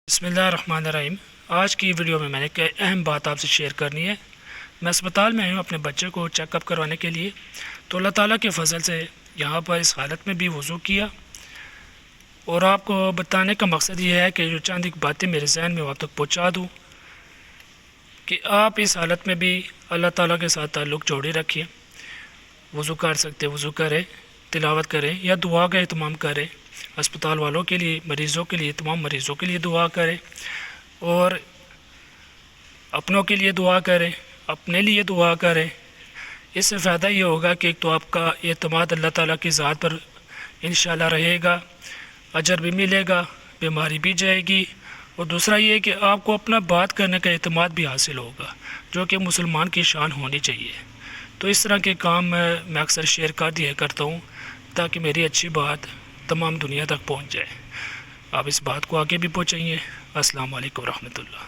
بسم اللہ الرحمن الرحیم۔ آج کی ویڈیو میں نے ایک اہم بات آپ سے شیئر کرنی ہے۔ میں اسپتال میں ہوں اپنے بچے کو چیک اپ کروانے کے لیے، تو اللہ تعالیٰ کے فضل سے یہاں پر اس حالت میں بھی وضو کیا، اور آپ کو بتانے کا مقصد یہ ہے کہ جو چند ایک باتیں میرے ذہن میں وہاں تک پہنچا دوں کہ آپ اس حالت میں بھی اللہ تعالیٰ کے ساتھ تعلق جوڑے رکھیں۔ وضو کر سکتے وضو کریں، تلاوت کریں یا دعا کا اہتمام کریں۔ اسپتال والوں کے لیے، مریضوں کے لیے، تمام مریضوں کے لیے دعا کریں، اور اپنوں کے لیے دعا کریں، اپنے لیے دعا کریں۔ اس سے فائدہ یہ ہوگا کہ ایک تو آپ کا اعتماد اللہ تعالیٰ کی ذات پر انشاءاللہ رہے گا، اجر بھی ملے گا، بیماری بھی جائے گی، اور دوسرا یہ کہ آپ کو اپنا بات کرنے کا اعتماد بھی حاصل ہوگا، جو کہ مسلمان کی شان ہونی چاہیے۔ تو اس طرح کے کام میں اکثر شیئر کر دیا کرتا ہوں تاکہ میری اچھی بات تمام دنیا تک پہنچ جائے۔ آپ اس بات کو آگے بھی پہنچائیے۔ السلام علیکم ورحمۃ اللہ۔